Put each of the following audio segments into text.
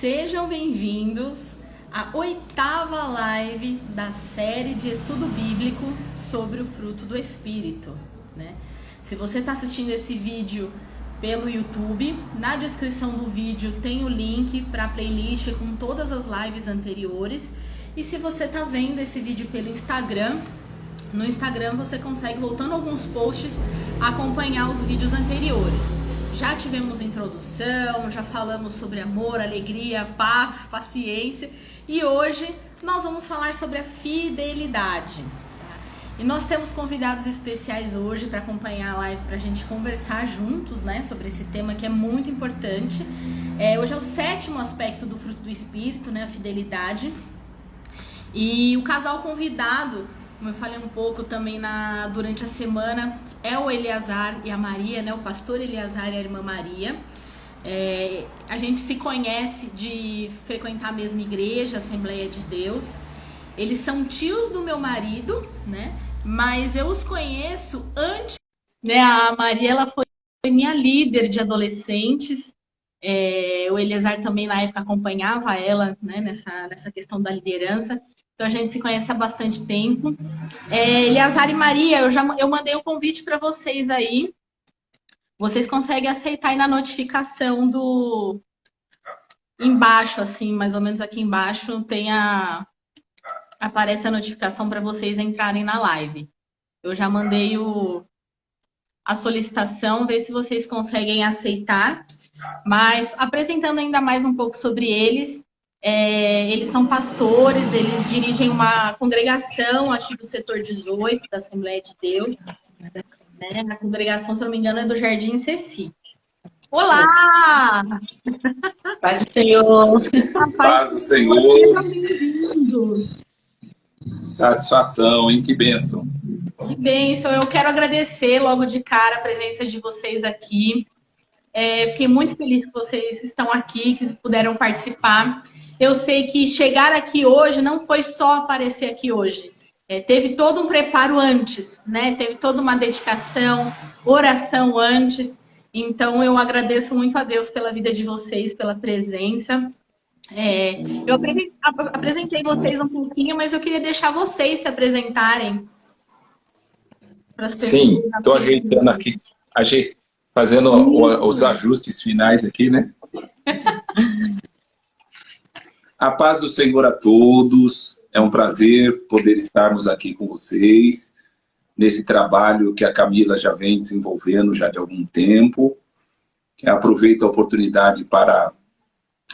Sejam bem-vindos à 8ª live da série de estudo bíblico sobre o fruto do Espírito, né? Se você está assistindo esse vídeo pelo YouTube, na descrição do vídeo tem o link para a playlist com todas as lives anteriores. E se você está vendo esse vídeo pelo Instagram, no Instagram você consegue, voltando alguns posts, acompanhar os vídeos anteriores. Já tivemos introdução, já falamos sobre amor, alegria, paz, paciência, e hoje nós vamos falar sobre a fidelidade. Tá? E nós temos convidados especiais hoje para acompanhar a live, para a gente conversar juntos, né, sobre esse tema que é muito importante. Hoje é o 7º aspecto do fruto do Espírito, né, a fidelidade. E o casal convidado, como eu falei um pouco também durante a semana, é o Eleazar e a Maria, né? O pastor Eleazar e a irmã Maria. A gente se conhece de frequentar a mesma igreja, a Assembleia de Deus. Eles são tios do meu marido, né? Mas eu os conheço antes, né? A Maria, ela foi minha líder de adolescentes. O Eleazar também na época acompanhava ela, né? Nessa questão da liderança. Então a gente se conhece há bastante tempo. Eleazar e Maria, eu mandei o convite para vocês aí. Vocês conseguem aceitar aí na notificação embaixo, assim, mais ou menos aqui embaixo, aparece a notificação para vocês entrarem na live. Eu já mandei a solicitação, ver se vocês conseguem aceitar. Mas apresentando ainda mais um pouco sobre eles. Eles são pastores, eles dirigem uma congregação aqui do setor 18 da Assembleia de Deus. Né? A congregação, se eu não me engano, é do Jardim Ceci. Olá! Paz do Senhor! Paz do Senhor! Bem-vindos! Satisfação, hein? Que bênção! Que bênção! Eu quero agradecer logo de cara a presença de vocês aqui. Fiquei muito feliz que vocês estão aqui, que puderam participar. Eu sei que chegar aqui hoje não foi só aparecer aqui hoje. Teve todo um preparo antes, né? Teve toda uma dedicação, oração antes. Então, eu agradeço muito a Deus pela vida de vocês, pela presença. Eu apresentei vocês um pouquinho, mas eu queria deixar vocês se apresentarem. Sim, estou ajeitando aqui. Fazendo os ajustes finais aqui, né? A paz do Senhor a todos. É um prazer poder estarmos aqui com vocês nesse trabalho que a Camila já vem desenvolvendo já de algum tempo. Aproveito a oportunidade para,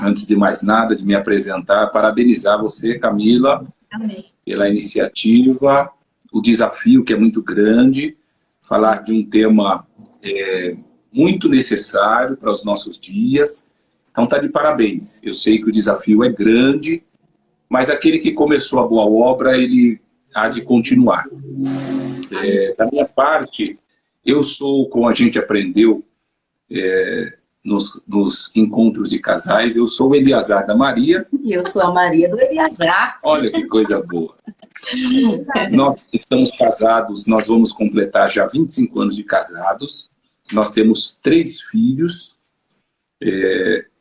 antes de mais nada, de me apresentar, parabenizar você, Camila, Amém. Pela iniciativa, o desafio que é muito grande, falar de um tema muito necessário para os nossos dias. Então tá de parabéns. Eu sei que o desafio é grande, mas aquele que começou a boa obra, ele há de continuar. Da minha parte, eu sou, como a gente aprendeu nos encontros de casais, eu sou o Eleazar da Maria. E eu sou a Maria do Eleazar. Olha que coisa boa. Nós estamos casados, nós vamos completar já 25 anos de casados. Nós temos 3 filhos,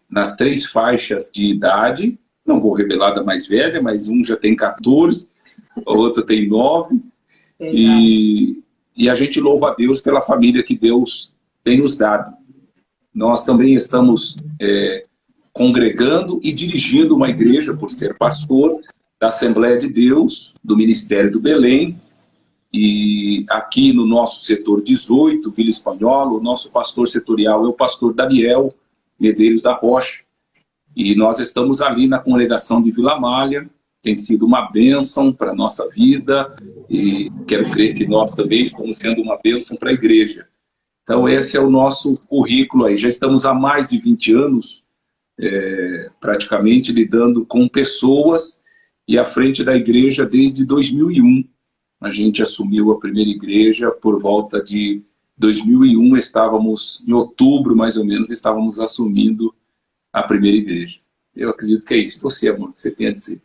nas 3 faixas de idade. Não vou revelar da mais velha, mas um já tem 14, a outra tem 9. E a gente louva a Deus pela família que Deus tem nos dado. Nós também estamos congregando e dirigindo uma igreja, por ser pastor da Assembleia de Deus, do Ministério do Belém. E aqui no nosso setor 18, Vila Espanhola, o nosso pastor setorial é o pastor Daniel Medeiros da Rocha. E nós estamos ali na congregação de Vila Malha. Tem sido uma bênção para a nossa vida e quero crer que nós também estamos sendo uma bênção para a igreja. Então esse é o nosso currículo aí. Já estamos há mais de 20 anos praticamente lidando com pessoas e à frente da igreja desde 2001. A gente assumiu a primeira igreja por volta de 2001, estávamos em outubro mais ou menos, estávamos assumindo a primeira igreja. Eu acredito que é isso. E você, amor, o que você tem a dizer?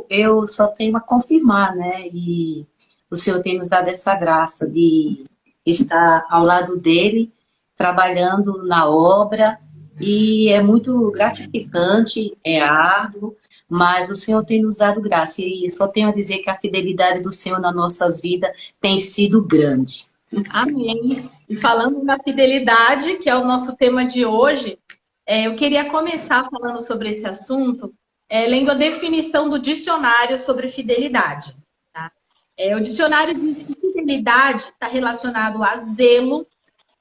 Eu só tenho a confirmar, né? E o Senhor tem nos dado essa graça de estar ao lado dele, trabalhando na obra E é muito gratificante, é árduo, mas o Senhor tem nos dado graça. E só tenho a dizer que a fidelidade do Senhor nas nossas vidas tem sido grande. Amém. E falando na fidelidade, que é o nosso tema de hoje, eu queria começar falando sobre esse assunto, lendo a definição do dicionário sobre fidelidade. Tá? O dicionário diz que fidelidade está relacionado a zelo,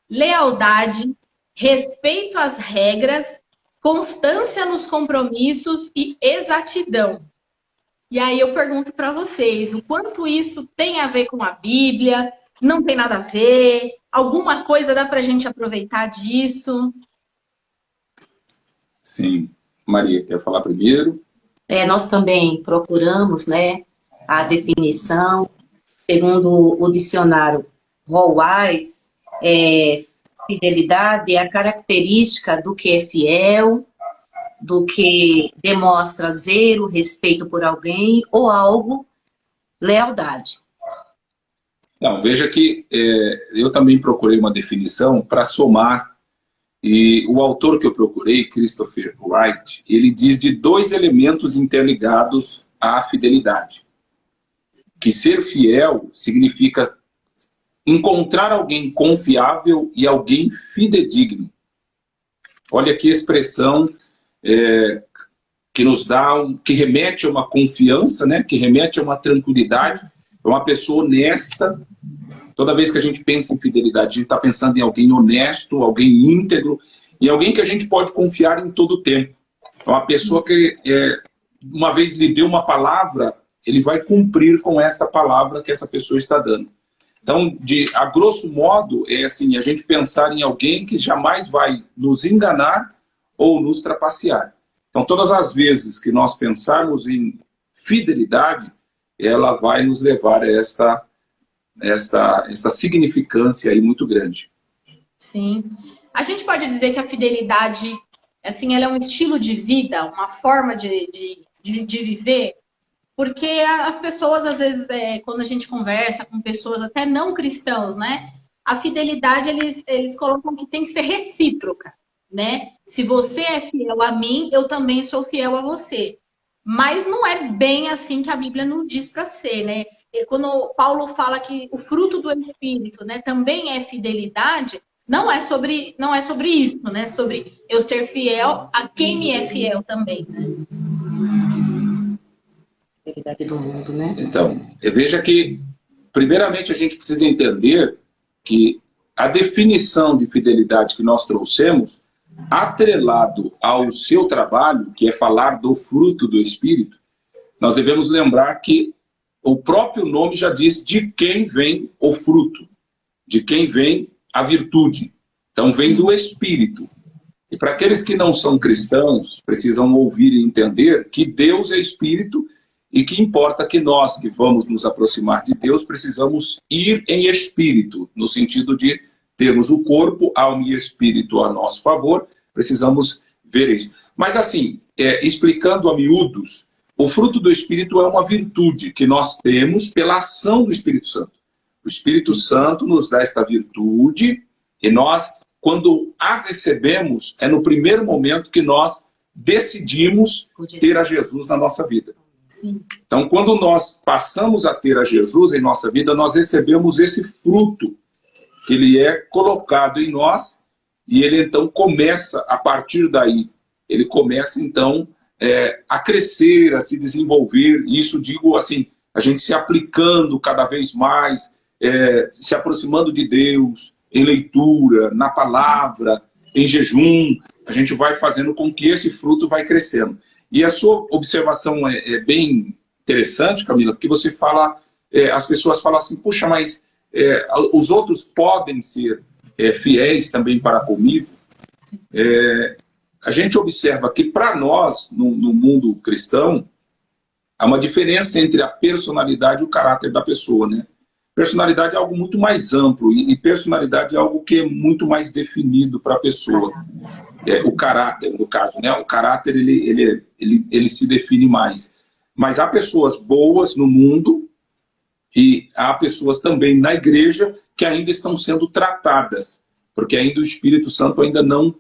lealdade, respeito às regras, constância nos compromissos e exatidão. E aí eu pergunto para vocês, o quanto isso tem a ver com a Bíblia? Não tem nada a ver? Alguma coisa dá para a gente aproveitar disso? Sim. Maria, quer falar primeiro? Nós também procuramos, né, a definição, segundo o dicionário Rollwise, fidelidade é a característica do que é fiel, do que demonstra zelo, respeito por alguém ou algo, lealdade. Não, veja que eu também procurei uma definição para somar, e o autor que eu procurei, Christopher Wright, ele diz de 2 elementos interligados à fidelidade. Que ser fiel significa encontrar alguém confiável e alguém fidedigno. Olha que expressão que nos dá, que remete a uma confiança, né? Que remete a uma tranquilidade, é uma pessoa honesta. Toda vez que a gente pensa em fidelidade, a gente está pensando em alguém honesto, alguém íntegro, e alguém que a gente pode confiar em todo o tempo. É uma pessoa que, uma vez lhe deu uma palavra, ele vai cumprir com esta palavra que essa pessoa está dando. Então, a grosso modo, é assim, a gente pensar em alguém que jamais vai nos enganar ou nos trapacear. Então, todas as vezes que nós pensarmos em fidelidade, ela vai nos levar a esta significância aí muito grande. Sim. A gente pode dizer que a fidelidade, assim, ela é um estilo de vida, uma forma de viver. Porque as pessoas, às vezes, quando a gente conversa com pessoas até não cristãos, né? A fidelidade, eles colocam que tem que ser recíproca, né? Se você é fiel a mim, eu também sou fiel a você. Mas não é bem assim que a Bíblia nos diz para ser, né? E quando Paulo fala que o fruto do Espírito, né, também é fidelidade, não é sobre isso, né? Sobre eu ser fiel a quem me é fiel também, né? Do mundo, né? Então, veja que, primeiramente, a gente precisa entender que a definição de fidelidade que nós trouxemos, atrelado ao seu trabalho, que é falar do fruto do Espírito, nós devemos lembrar que o próprio nome já diz de quem vem o fruto, de quem vem a virtude. Então, vem do Espírito. E para aqueles que não são cristãos, precisam ouvir e entender que Deus é Espírito. E que importa que nós, que vamos nos aproximar de Deus, precisamos ir em espírito, no sentido de termos o corpo, alma e espírito a nosso favor, precisamos ver isso. Mas assim, explicando a miúdos, o fruto do Espírito é uma virtude que nós temos pela ação do Espírito Santo. O Espírito Santo nos dá esta virtude e nós, quando a recebemos, é no primeiro momento que nós decidimos ter a Jesus na nossa vida. Sim. Então, quando nós passamos a ter a Jesus em nossa vida, nós recebemos esse fruto, que ele é colocado em nós, e ele então começa, a partir daí, ele começa então a crescer, a se desenvolver, e isso digo assim, a gente se aplicando cada vez mais, se aproximando de Deus, em leitura, na palavra, em jejum, a gente vai fazendo com que esse fruto vai crescendo. E a sua observação é bem interessante, Camila, porque você fala, as pessoas falam assim, puxa, mas os outros podem ser fiéis também para comigo. A gente observa que para nós, no mundo cristão, há uma diferença entre a personalidade e o caráter da pessoa, né? Personalidade é algo muito mais amplo e personalidade é algo que é muito mais definido para a pessoa. O caráter, no caso, né? O caráter ele se define mais. Mas há pessoas boas no mundo e há pessoas também na igreja que ainda estão sendo tratadas, porque ainda o Espírito Santo ainda não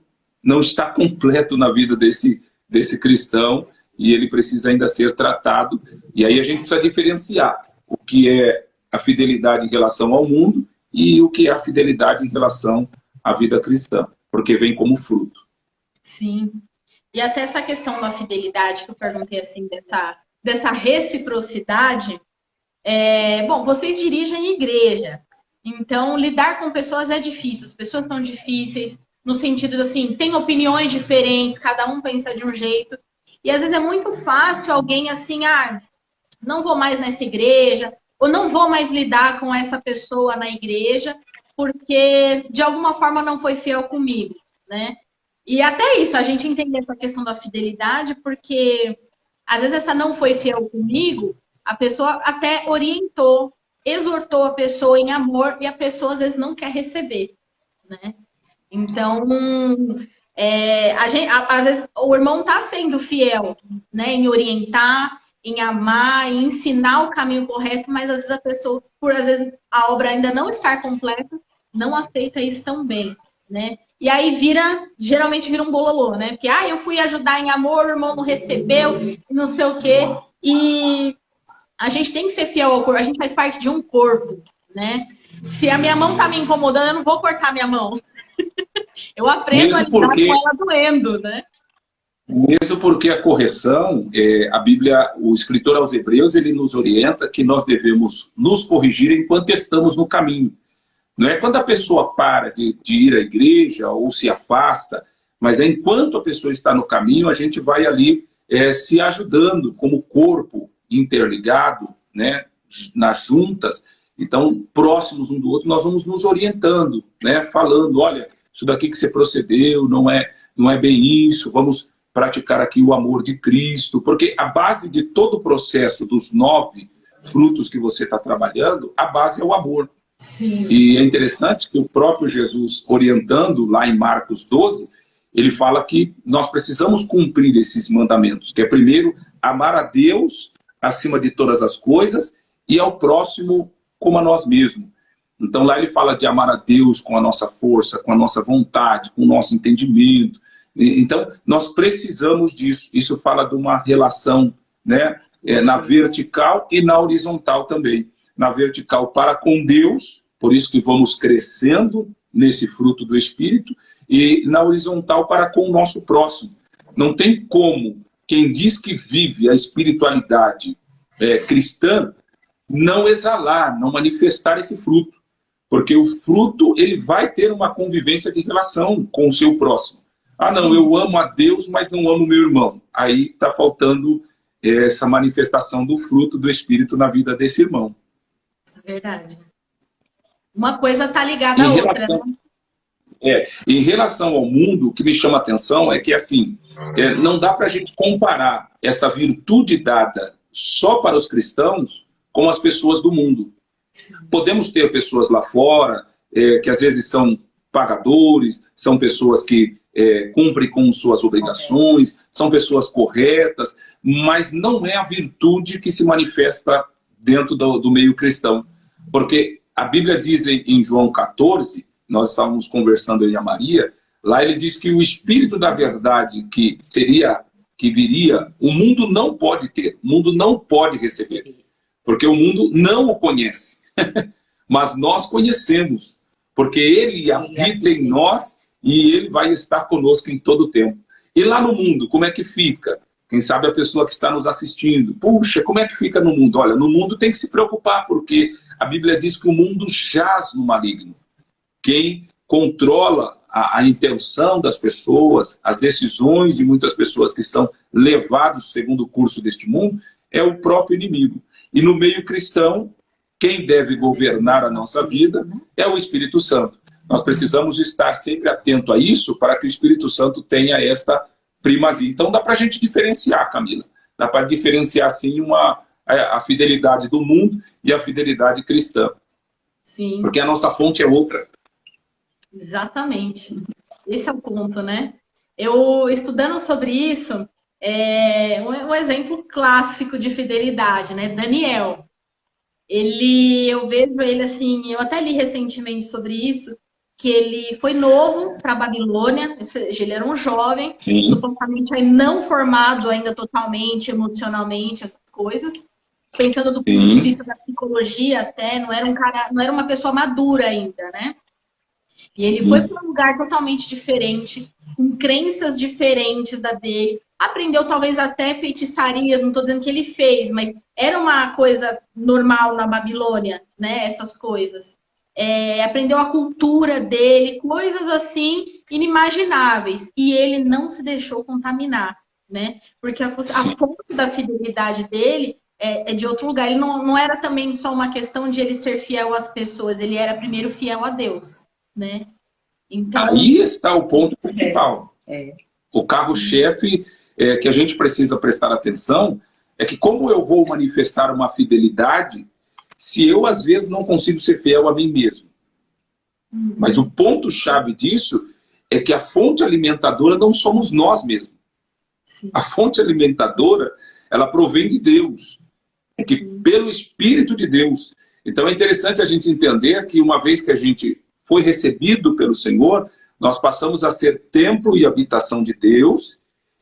não está completo na vida desse cristão, e ele precisa ainda ser tratado. E aí a gente precisa diferenciar o que é a fidelidade em relação ao mundo e o que é a fidelidade em relação à vida cristã, porque vem como fruto. Sim. E até essa questão da fidelidade, que eu perguntei assim, dessa reciprocidade, bom, vocês dirigem igreja, então lidar com pessoas é difícil, as pessoas são difíceis, no sentido assim, tem opiniões diferentes, cada um pensa de um jeito, e às vezes é muito fácil alguém assim, não vou mais nessa igreja, ou não vou mais lidar com essa pessoa na igreja, porque de alguma forma não foi fiel comigo, né? E até isso, a gente entender essa questão da fidelidade, porque às vezes essa não foi fiel comigo, a pessoa até orientou, exortou a pessoa em amor, e a pessoa às vezes não quer receber, né? Então, às vezes o irmão está sendo fiel, né, em orientar, em amar, em ensinar o caminho correto, mas às vezes a pessoa, por às vezes a obra ainda não estar completa, não aceita isso tão bem, né? E aí geralmente vira um bololô, né? Porque, eu fui ajudar em amor, o irmão não recebeu, não sei o quê. E a gente tem que ser fiel ao corpo, a gente faz parte de um corpo, né? Se a minha mão tá me incomodando, eu não vou cortar minha mão. Eu aprendo a lidar com ela doendo, né? Mesmo porque a correção, a Bíblia, o escritor aos Hebreus, ele nos orienta que nós devemos nos corrigir enquanto estamos no caminho. Não é quando a pessoa para de ir à igreja ou se afasta, mas enquanto a pessoa está no caminho, a gente vai ali se ajudando como corpo interligado, né, nas juntas. Então, próximos um do outro, nós vamos nos orientando, né, falando, olha, isso daqui que você procedeu não é bem isso, vamos praticar aqui o amor de Cristo, porque a base de todo o processo dos 9 frutos que você está trabalhando, a base é o amor. Sim. E é interessante que o próprio Jesus, orientando lá em Marcos 12, ele fala que nós precisamos cumprir esses mandamentos, que é primeiro amar a Deus acima de todas as coisas e ao próximo como a nós mesmos. Então lá ele fala de amar a Deus com a nossa força, com a nossa vontade, com o nosso entendimento. Então nós precisamos disso. Isso fala de uma relação, né, na vertical e na horizontal também. Na vertical para com Deus, por isso que vamos crescendo nesse fruto do Espírito, e na horizontal para com o nosso próximo. Não tem como quem diz que vive a espiritualidade cristã não exalar, não manifestar esse fruto. Porque o fruto, ele vai ter uma convivência de relação com o seu próximo. Não, eu amo a Deus, mas não amo meu irmão. Aí está faltando essa manifestação do fruto do Espírito na vida desse irmão. Verdade. Uma coisa está ligada à outra, né? Em relação ao mundo, o que me chama a atenção é que, assim, não dá para a gente comparar esta virtude dada só para os cristãos com as pessoas do mundo. Podemos ter pessoas lá fora que às vezes são pagadores, são pessoas que cumprem com suas obrigações, são pessoas corretas, mas não é a virtude que se manifesta dentro do meio cristão. Porque a Bíblia diz em João 14, nós estávamos conversando aí a Maria, lá ele diz que o Espírito da verdade que viria, o mundo não pode ter, o mundo não pode receber, porque o mundo não o conhece, mas nós conhecemos, porque ele habita em nós e ele vai estar conosco em todo o tempo. E lá no mundo, como é que fica? Quem sabe a pessoa que está nos assistindo, puxa, como é que fica no mundo? Olha, no mundo tem que se preocupar, porque a Bíblia diz que o mundo jaz no maligno. Quem controla a intenção das pessoas, as decisões de muitas pessoas que são levados segundo o curso deste mundo, é o próprio inimigo. E no meio cristão, quem deve governar a nossa vida é o Espírito Santo. Nós precisamos estar sempre atento a isso para que o Espírito Santo tenha esta primazia. Então dá para a gente diferenciar, Camila. Dá para diferenciar, sim, a fidelidade do mundo e a fidelidade cristã. Sim. Porque a nossa fonte é outra. Exatamente. Esse é o ponto, né? Eu, estudando sobre isso, um exemplo clássico de fidelidade, né? Daniel. Eu vejo ele assim, eu até li recentemente sobre isso, que ele foi novo para a Babilônia, ou seja, ele era um jovem, Sim. supostamente aí não formado ainda totalmente, emocionalmente, essas coisas. Pensando do ponto de vista da psicologia até, não era um cara, não era uma pessoa madura ainda, né? E ele foi para um lugar totalmente diferente, com crenças diferentes da dele. Aprendeu talvez até feitiçarias, não estou dizendo que ele fez, mas era uma coisa normal na Babilônia, né? Essas coisas. Aprendeu a cultura dele, coisas assim inimagináveis. E ele não se deixou contaminar, né? Porque a fonte da fidelidade dele é de outro lugar. Ele não era também só uma questão de ele ser fiel às pessoas, ele era primeiro fiel a Deus, né? Então... Aí está o ponto principal. O carro-chefe que a gente precisa prestar atenção é que como eu vou manifestar uma fidelidade se eu, às vezes, não consigo ser fiel a mim mesmo. Mas o ponto-chave disso é que a fonte alimentadora não somos nós mesmos. A fonte alimentadora, ela provém de Deus. Que pelo Espírito de Deus. Então é interessante a gente entender que uma vez que a gente foi recebido pelo Senhor, nós passamos a ser templo e habitação de Deus,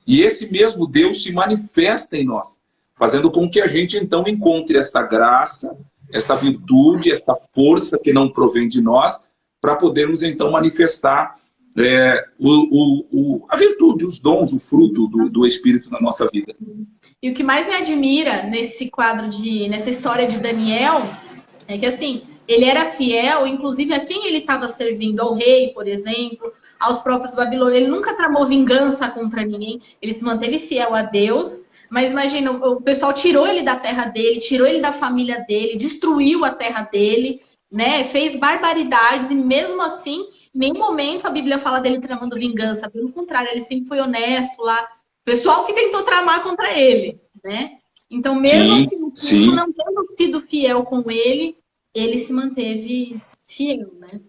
e esse mesmo Deus se manifesta em nós, fazendo com que a gente então encontre esta graça, esta virtude, esta força que não provém de nós, para podermos então manifestar a virtude, os dons, o fruto do Espírito na nossa vida. E o que mais me admira nesse quadro, nessa história de Daniel, é que assim, ele era fiel, inclusive a quem ele estava servindo, ao rei, por exemplo, aos próprios babilônios. Ele nunca tramou vingança contra ninguém, ele se manteve fiel a Deus. Mas imagina, o pessoal tirou ele da terra dele, tirou ele da família dele, destruiu a terra dele, né? Fez barbaridades e mesmo assim, em nenhum momento a Bíblia fala dele tramando vingança. Pelo contrário, ele sempre foi honesto lá. Pessoal que tentou tramar contra ele, né? Então, mesmo assim, não tendo sido fiel com ele, ele se manteve fiel, né?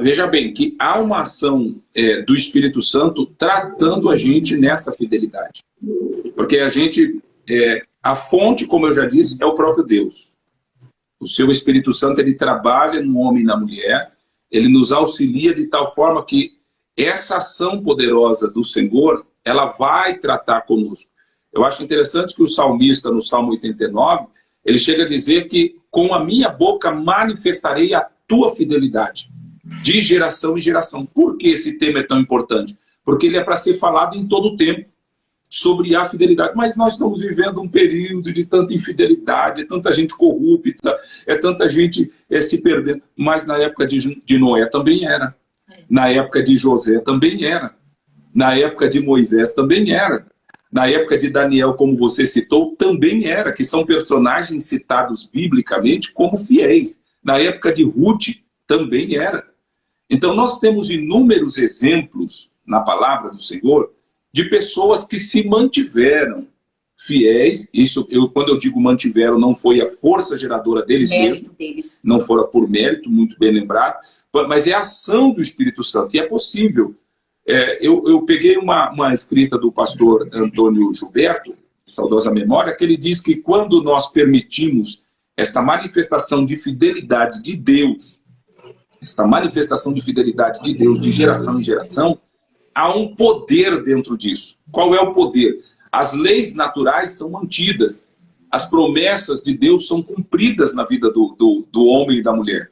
Veja bem, que há uma ação do Espírito Santo tratando a gente nessa fidelidade. Porque a gente, a fonte, como eu já disse, é o próprio Deus. O seu Espírito Santo, ele trabalha no homem e na mulher, ele nos auxilia de tal forma que essa ação poderosa do Senhor, ela vai tratar conosco. Eu acho interessante que o salmista, no Salmo 89, ele chega a dizer que com a minha boca manifestarei a tua fidelidade, de geração em geração. Por que esse tema é tão importante? Porque ele é para ser falado em todo o tempo, sobre a fidelidade. Mas nós estamos vivendo um período de tanta infidelidade, é tanta gente corrupta, é tanta gente se perdendo. Mas na época de Noé também era. Na época de José também era. Na época de Moisés também era. Na época de Daniel, como você citou, também era, que são personagens citados biblicamente como fiéis. Na época de Ruth, também era. Então nós temos inúmeros exemplos na palavra do Senhor de pessoas que se mantiveram fiéis. Isso, quando eu digo mantiveram, não foi a força geradora deles mesmo, não fora por mérito, muito bem lembrado, mas é a ação do Espírito Santo, e é possível. Eu peguei uma escrita do pastor Antônio Gilberto, saudosa memória, que ele diz que quando nós permitimos esta manifestação de fidelidade de Deus, esta manifestação de fidelidade de Deus de geração em geração, há um poder dentro disso. Qual é o poder? As leis naturais são mantidas, as promessas de Deus são cumpridas na vida do homem e da mulher.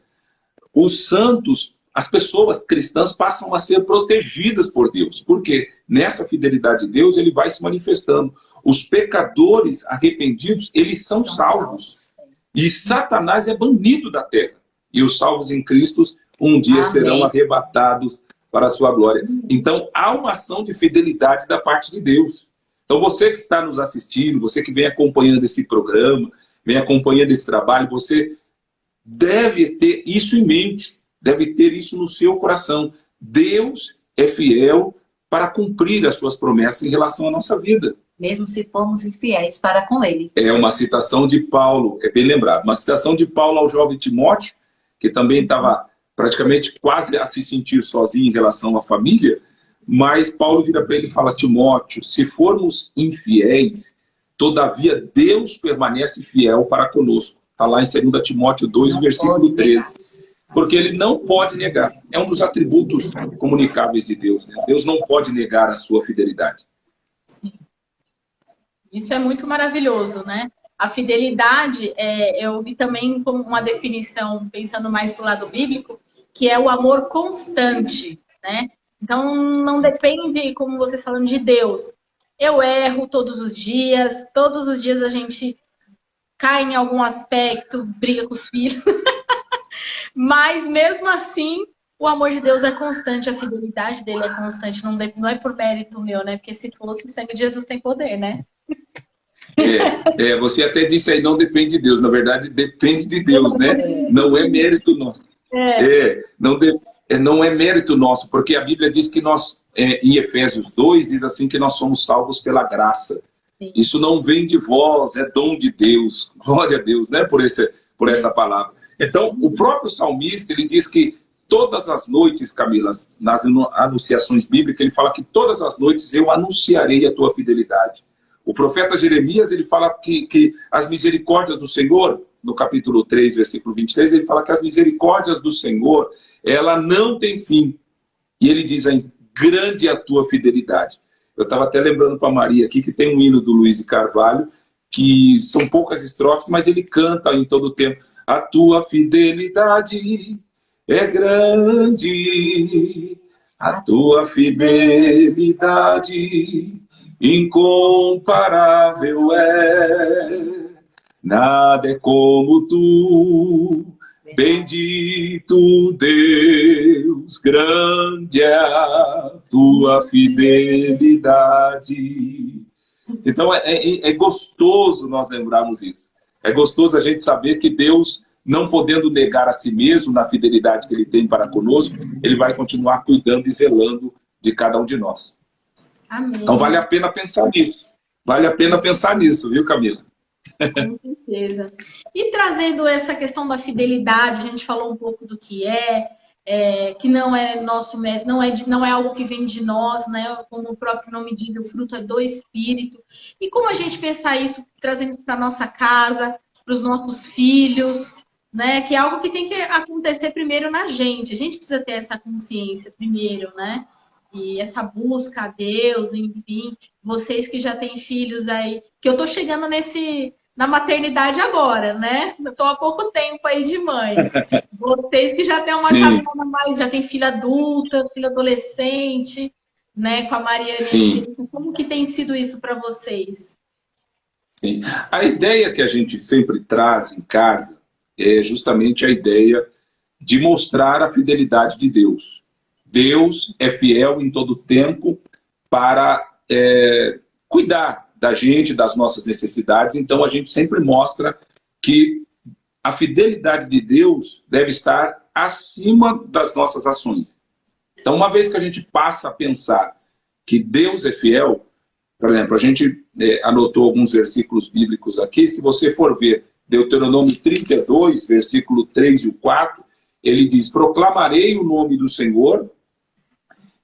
Os santos, as pessoas cristãs passam a ser protegidas por Deus, porque nessa fidelidade de Deus ele vai se manifestando. Os pecadores arrependidos, eles são salvos. E Satanás é banido da terra. E os salvos em Cristo um dia serão arrebatados para a sua glória. Então há uma ação de fidelidade da parte de Deus. Então você que está nos assistindo, você que vem acompanhando esse programa, vem acompanhando esse trabalho, você deve ter isso em mente, deve ter isso no seu coração. Deus é fiel para cumprir as suas promessas em relação à nossa vida. Mesmo se formos infiéis para com ele. É uma citação de Paulo, é bem lembrado, uma citação de Paulo ao jovem Timóteo, que também estava praticamente quase a se sentir sozinho em relação à família, mas Paulo vira para ele e fala: Timóteo, se formos infiéis, todavia Deus permanece fiel para conosco. Está lá em 2 Timóteo 2, versículo 13. Porque ele não pode negar. É um dos atributos comunicáveis de Deus, né? Deus não pode negar a sua fidelidade. Isso é muito maravilhoso, né? A fidelidade, eu vi também como uma definição, pensando mais do lado bíblico, que é o amor constante, né? Então, não depende, como vocês falando, de Deus. Eu erro todos os dias a gente cai em algum aspecto, briga com os filhos. Mas, mesmo assim, o amor de Deus é constante, a fidelidade dele é constante. Não é por mérito meu, né? Porque se fosse, o sangue de Jesus tem poder, né? Você até disse aí, não depende de Deus. Na verdade, depende de Deus, né? Não é mérito nosso. Não é mérito nosso, porque a Bíblia diz que nós, em Efésios 2, diz assim que nós somos salvos pela graça. Sim. Isso não vem de vós, é dom de Deus. Glória a Deus, né? Por essa palavra. Então, o próprio salmista, ele diz que todas as noites, Camila, nas anunciações bíblicas, ele fala que todas as noites eu anunciarei a tua fidelidade. O profeta Jeremias, ele fala que as misericórdias do Senhor, no capítulo 3, versículo 23, ele fala que as misericórdias do Senhor, ela não tem fim. E ele diz aí, grande é a tua fidelidade. Eu estava até lembrando para a Maria aqui que tem um hino do Luiz de Carvalho, que são poucas estrofes, mas ele canta em todo o tempo. A tua fidelidade é grande, a tua fidelidade incomparável é, nada é como tu, bendito Deus, grande é a tua fidelidade. Então é gostoso nós lembrarmos isso. É gostoso a gente saber que Deus, não podendo negar a si mesmo na fidelidade que Ele tem para conosco, Ele vai continuar cuidando e zelando de cada um de nós. Amém. Então vale a pena pensar nisso. Vale a pena pensar nisso, viu, Camila? Com certeza. E trazendo essa questão da fidelidade, a gente falou um pouco do que que não é nosso mérito, não é algo que vem de nós, né? Como o próprio nome diz, o fruto é do Espírito. E como a gente pensar isso, trazendo para nossa casa, para os nossos filhos, né? Que é algo que tem que acontecer primeiro na gente. A gente precisa ter essa consciência primeiro, né? E essa busca a Deus, enfim. Vocês que já têm filhos aí, que eu tô chegando na maternidade agora, né? Eu tô há pouco tempo aí de mãe. Vocês que já têm uma caminhada mais, já tem filha adulta, filha adolescente, né? Com a Mariane. Como que tem sido isso para vocês? Sim. A ideia que a gente sempre traz em casa é justamente a ideia de mostrar a fidelidade de Deus. Deus é fiel em todo tempo para cuidar da gente, das nossas necessidades. Então a gente sempre mostra que a fidelidade de Deus deve estar acima das nossas ações. Então, uma vez que a gente passa a pensar que Deus é fiel, por exemplo, a gente anotou alguns versículos bíblicos aqui. Se você for ver Deuteronômio 32, versículo 3 e 4, ele diz: proclamarei o nome do Senhor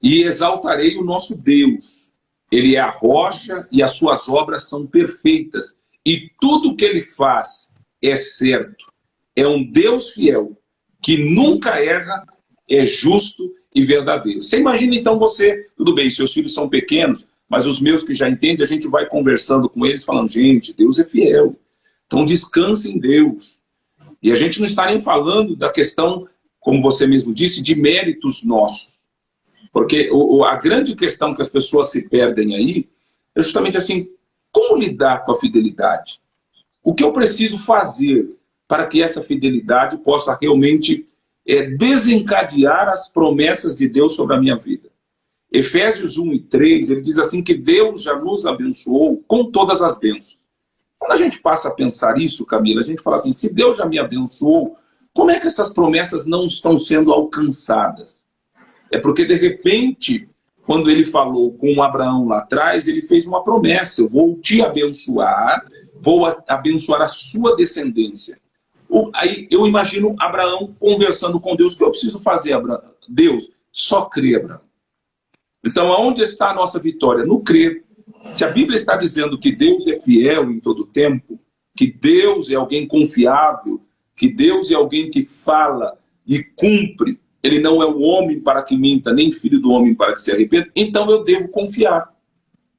e exaltarei o nosso Deus. Ele é a rocha e as suas obras são perfeitas. E tudo que ele faz é certo. É um Deus fiel, que nunca erra, é justo e verdadeiro. Você imagina então tudo bem, seus filhos são pequenos, mas os meus que já entendem, a gente vai conversando com eles, falando, gente, Deus é fiel. Então descanse em Deus. E a gente não está nem falando da questão, como você mesmo disse, de méritos nossos. Porque a grande questão que as pessoas se perdem aí é justamente assim, como lidar com a fidelidade? O que eu preciso fazer para que essa fidelidade possa realmente desencadear as promessas de Deus sobre a minha vida? Efésios 1 e 3, ele diz assim que Deus já nos abençoou com todas as bênçãos. Quando a gente passa a pensar isso, Camila, a gente fala assim, se Deus já me abençoou, como é que essas promessas não estão sendo alcançadas? É porque, de repente, quando ele falou com Abraão lá atrás, ele fez uma promessa, eu vou te abençoar, vou abençoar a sua descendência. Aí eu imagino Abraão conversando com Deus, o que eu preciso fazer, Abraão? Deus, só crê, Abraão. Então, aonde está a nossa vitória? No crer. Se a Bíblia está dizendo que Deus é fiel em todo tempo, que Deus é alguém confiável, que Deus é alguém que fala e cumpre. Ele não é o homem para que minta, nem filho do homem para que se arrependa. Então eu devo confiar.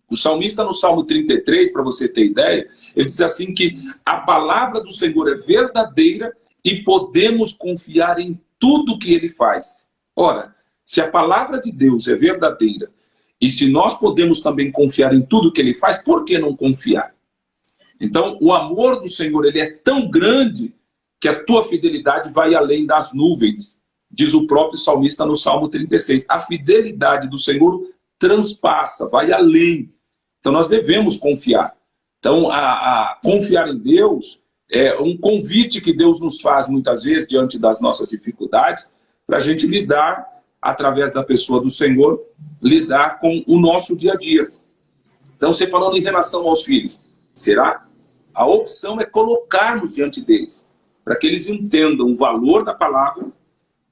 O salmista no Salmo 33, para você ter ideia, ele diz assim que a palavra do Senhor é verdadeira e podemos confiar em tudo que ele faz. Ora, se a palavra de Deus é verdadeira e se nós podemos também confiar em tudo que ele faz, por que não confiar? Então, o amor do Senhor, ele é tão grande que a tua fidelidade vai além das nuvens, diz o próprio salmista no Salmo 36. A fidelidade do Senhor transpassa, vai além. Então, nós devemos confiar. Então, a confiar em Deus é um convite que Deus nos faz muitas vezes diante das nossas dificuldades, para a gente lidar, através da pessoa do Senhor, lidar com o nosso dia a dia. Então, você falando em relação aos filhos, será? A opção é colocarmos diante deles, para que eles entendam o valor da palavra,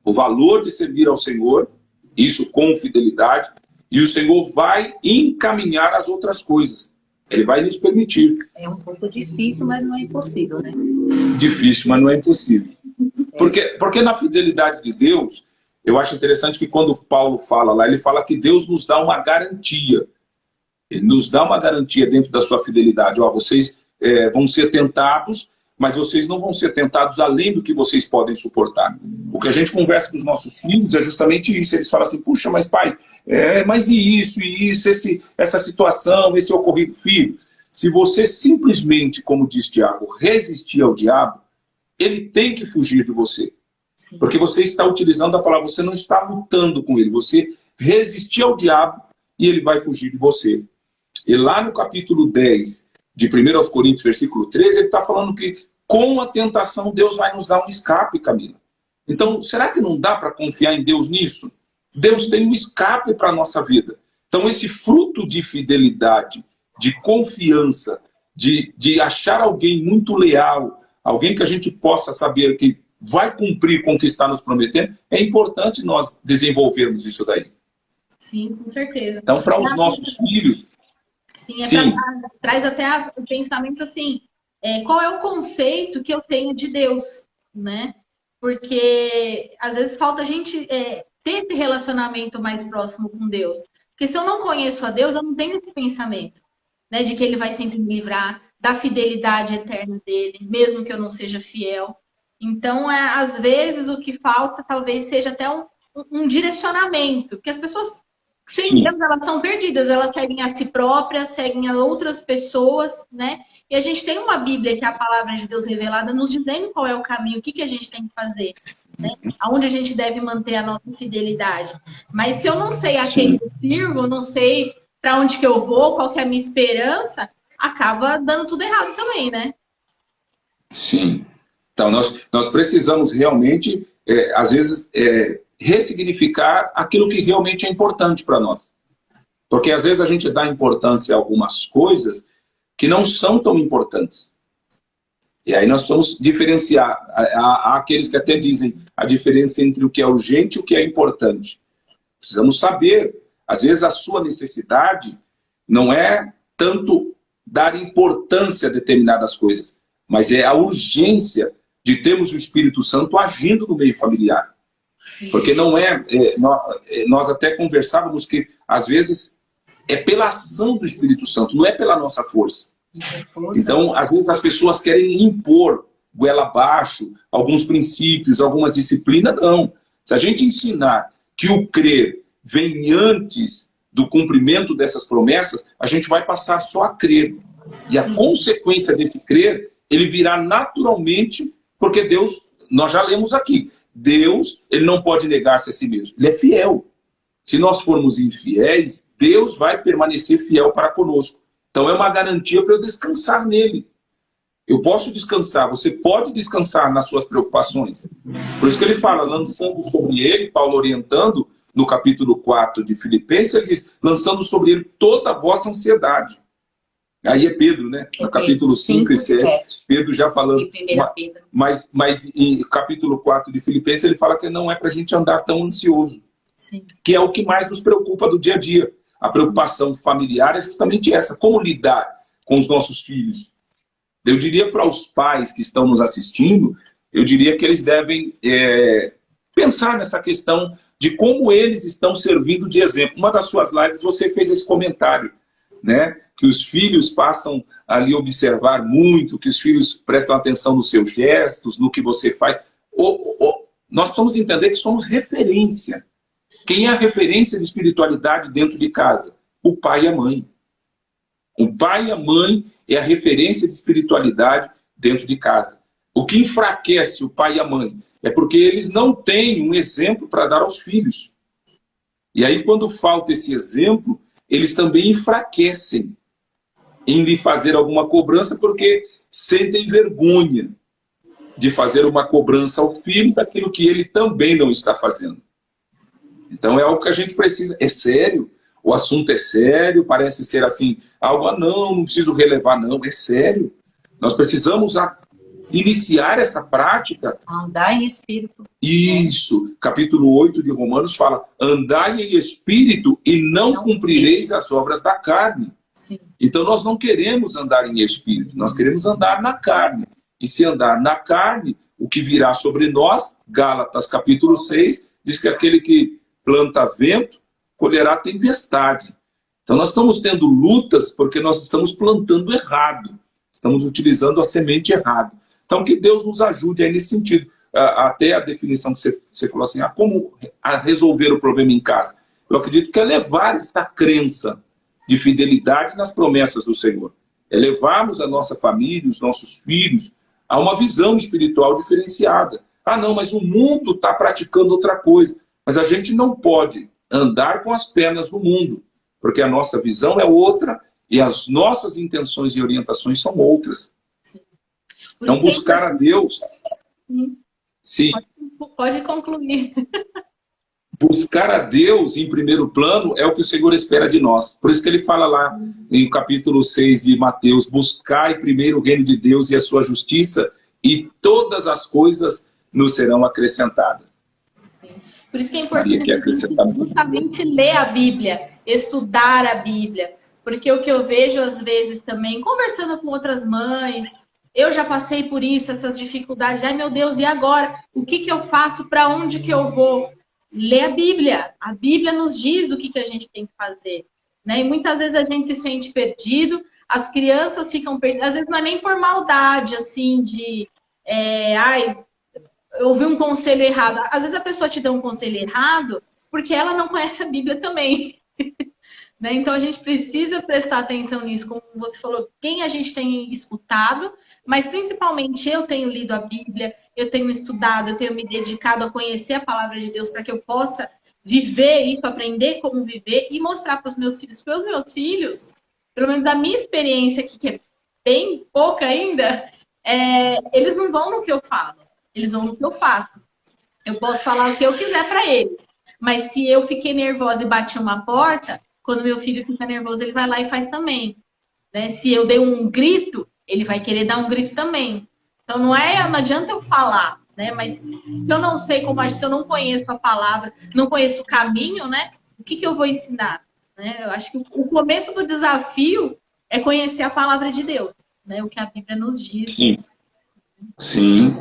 o valor de servir ao Senhor, isso com fidelidade, e o Senhor vai encaminhar as outras coisas. Ele vai nos permitir. É um pouco difícil, mas não é impossível, né? Difícil, mas não é impossível. Porque na fidelidade de Deus, eu acho interessante que quando Paulo fala lá, ele fala que Deus nos dá uma garantia. Ele nos dá uma garantia dentro da sua fidelidade. Ó, vocês vão ser tentados, mas vocês não vão ser tentados além do que vocês podem suportar. O que a gente conversa com os nossos filhos é justamente isso. Eles falam assim, puxa, mas pai, mas e isso, essa situação, esse ocorrido? Filho, se você simplesmente, como diz Tiago, resistir ao diabo, ele tem que fugir de você. Porque você está utilizando a palavra, você não está lutando com ele, você resistir ao diabo e ele vai fugir de você. E lá no capítulo 10 de 1 Coríntios, versículo 13, ele está falando que com a tentação Deus vai nos dar um escape, Camila. Então, será que não dá para confiar em Deus nisso? Deus tem um escape para a nossa vida. Então, esse fruto de fidelidade, de confiança, de achar alguém muito leal, alguém que a gente possa saber que vai cumprir com o que está nos prometendo, é importante nós desenvolvermos isso daí. Sim, com certeza. Então, para os nossos filhos... Sim, traz até o pensamento assim, qual é o conceito que eu tenho de Deus, né? Porque às vezes falta a gente ter esse relacionamento mais próximo com Deus. Porque se eu não conheço a Deus, eu não tenho esse pensamento, né? De que Ele vai sempre me livrar, da fidelidade eterna dEle, mesmo que eu não seja fiel. Então, às vezes, o que falta talvez seja até um direcionamento, porque as pessoas... Sem Deus, elas são perdidas, elas seguem a si próprias, seguem a outras pessoas, né? E a gente tem uma Bíblia, que é a palavra de Deus revelada, nos dizendo qual é o caminho, o que a gente tem que fazer, né? Aonde a gente deve manter a nossa fidelidade. Mas se eu não sei a quem eu sirvo, não sei para onde que eu vou, qual que é a minha esperança, acaba dando tudo errado também, né? Sim. Então, nós precisamos realmente, às vezes... ressignificar aquilo que realmente é importante para nós. Porque às vezes a gente dá importância a algumas coisas que não são tão importantes. E aí nós precisamos diferenciar. Há aqueles que até dizem a diferença entre o que é urgente e o que é importante. Precisamos saber. Às vezes a sua necessidade não é tanto dar importância a determinadas coisas, mas é a urgência de termos o Espírito Santo agindo no meio familiar. Porque não nós até conversávamos que às vezes é pela ação do Espírito Santo, não é pela nossa força. Então, às vezes as pessoas querem impor goela abaixo alguns princípios, algumas disciplinas, não. Se a gente ensinar que o crer vem antes do cumprimento dessas promessas, a gente vai passar só a crer. E a consequência desse crer, ele virá naturalmente, porque Deus, nós já lemos aqui, Deus, ele não pode negar-se a si mesmo. Ele é fiel. Se nós formos infiéis, Deus vai permanecer fiel para conosco. Então é uma garantia para eu descansar nele. Eu posso descansar, você pode descansar nas suas preocupações. Por isso que ele fala, lançando sobre ele, Paulo orientando, no capítulo 4 de Filipenses, ele diz, lançando sobre ele toda a vossa ansiedade. Aí é Pedro, né? No capítulo 5 e 7, Pedro já falando. Mas em capítulo 4 de Filipenses, ele fala que não é para a gente andar tão ansioso. Sim. Que é o que mais nos preocupa do dia a dia. A preocupação familiar é justamente essa. Como lidar com os nossos filhos? Eu diria para os pais que estão nos assistindo, eu diria que eles devem pensar nessa questão de como eles estão servindo de exemplo. Uma das suas lives você fez esse comentário, né? Que os filhos passam ali a observar muito, que os filhos prestam atenção nos seus gestos, no que você faz. Nós precisamos entender que somos referência. Quem é a referência de espiritualidade dentro de casa? O pai e a mãe. O pai e a mãe é a referência de espiritualidade dentro de casa. O que enfraquece o pai e a mãe é porque eles não têm um exemplo para dar aos filhos. E aí, quando falta esse exemplo, eles também enfraquecem em lhe fazer alguma cobrança, porque sentem vergonha de fazer uma cobrança ao filho daquilo que ele também não está fazendo. Então é algo que a gente precisa. É sério, o assunto é sério, parece ser assim, algo, não preciso relevar, não, é sério. Nós precisamos iniciar essa prática. Andar em espírito. Isso, capítulo 8 de Romanos fala, andai em espírito e não cumprireis as obras da carne. Sim. Então nós não queremos andar em espírito, nós queremos andar na carne. E se andar na carne, o que virá sobre nós, Gálatas capítulo 6, diz que aquele que planta vento, colherá tempestade. Então nós estamos tendo lutas porque nós estamos plantando errado. Estamos utilizando a semente errada. Então que Deus nos ajude aí nesse sentido. Até a definição que você falou assim, como resolver o problema em casa. Eu acredito que é levar esta crença de fidelidade nas promessas do Senhor. É levarmos a nossa família, os nossos filhos, a uma visão espiritual diferenciada. Não, mas o mundo está praticando outra coisa. Mas a gente não pode andar com as pernas no mundo, porque a nossa visão é outra e as nossas intenções e orientações são outras. Então, buscar a Deus... Sim. Pode concluir. Buscar a Deus em primeiro plano é o que o Senhor espera de nós. Por isso que ele fala lá em capítulo 6 de Mateus, buscai primeiro o reino de Deus e a sua justiça e todas as coisas nos serão acrescentadas. Sim. Por isso que é importante justamente ler a Bíblia, estudar a Bíblia. Porque o que eu vejo às vezes também, conversando com outras mães, eu já passei por isso, essas dificuldades. Ai meu Deus, e agora? O que eu faço? Para onde que eu vou? Lê a Bíblia. A Bíblia nos diz o que a gente tem que fazer. Né? E muitas vezes a gente se sente perdido, as crianças ficam perdidas. Às vezes não é nem por maldade, assim, de... eu ouvi um conselho errado. Às vezes a pessoa te dá um conselho errado porque ela não conhece a Bíblia também. Né? Então a gente precisa prestar atenção nisso. Como você falou, quem a gente tem escutado, mas principalmente eu tenho lido a Bíblia, eu tenho estudado, eu tenho me dedicado a conhecer a palavra de Deus para que eu possa viver isso, aprender como viver e mostrar para os meus filhos. Para os meus filhos, pelo menos da minha experiência aqui, que é bem pouca ainda, eles não vão no que eu falo, eles vão no que eu faço. Eu posso falar o que eu quiser para eles, mas se eu fiquei nervosa e bati uma porta, quando meu filho fica nervoso, ele vai lá e faz também. Né? Se eu dei um grito, ele vai querer dar um grito também. Então não adianta eu falar, né? Mas se eu não sei como agir, se eu não conheço a palavra, não conheço o caminho, né? O que eu vou ensinar? Né? Eu acho que o começo do desafio é conhecer a palavra de Deus, né? O que a Bíblia nos diz. Sim. Sim.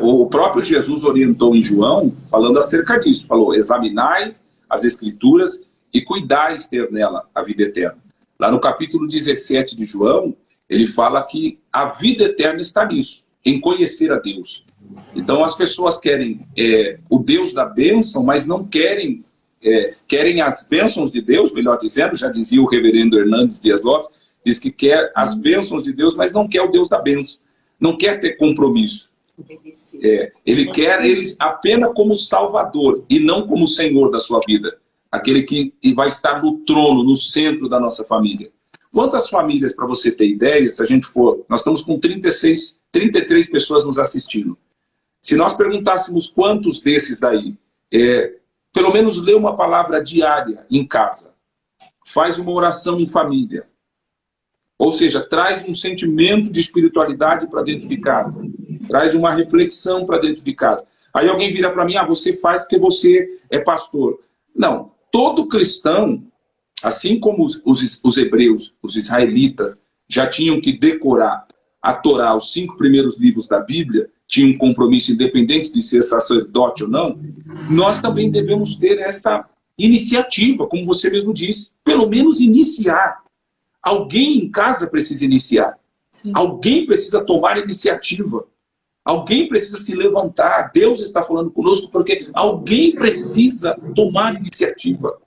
O próprio Jesus orientou em João, falando acerca disso. Falou, examinai as Escrituras e cuidais ter nela a vida eterna. Lá no capítulo 17 de João, ele fala que a vida eterna está nisso, em conhecer a Deus. Então as pessoas querem o Deus da bênção, mas não querem, querem as bênçãos de Deus, melhor dizendo, já dizia o reverendo Hernandes Dias Lopes, diz que quer as bênçãos de Deus, mas não quer o Deus da bênção, não quer ter compromisso. Ele quer eles apenas como Salvador e não como Senhor da sua vida. Aquele que vai estar no trono, no centro da nossa família. Quantas famílias, para você ter ideia, se a gente for... Nós estamos com 33 pessoas nos assistindo. Se nós perguntássemos quantos desses daí, pelo menos lê uma palavra diária em casa, faz uma oração em família, ou seja, traz um sentimento de espiritualidade para dentro de casa, traz uma reflexão para dentro de casa. Aí alguém vira para mim, você faz porque você é pastor. Não. Todo cristão, assim como os hebreus, os israelitas, já tinham que decorar a Torá, os 5 primeiros livros da Bíblia, tinha um compromisso independente de ser sacerdote ou não, nós também devemos ter essa iniciativa, como você mesmo disse, pelo menos iniciar. Alguém em casa precisa iniciar. Sim. Alguém precisa tomar iniciativa. Alguém precisa se levantar. Deus está falando conosco porque alguém precisa tomar iniciativa.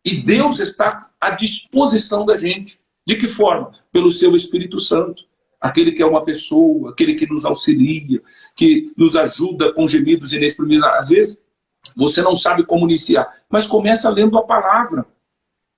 E Deus está à disposição da gente. De que forma? Pelo seu Espírito Santo. Aquele que é uma pessoa, aquele que nos auxilia, que nos ajuda com gemidos inexprimíveis. Às vezes, você não sabe como iniciar, mas começa lendo a palavra.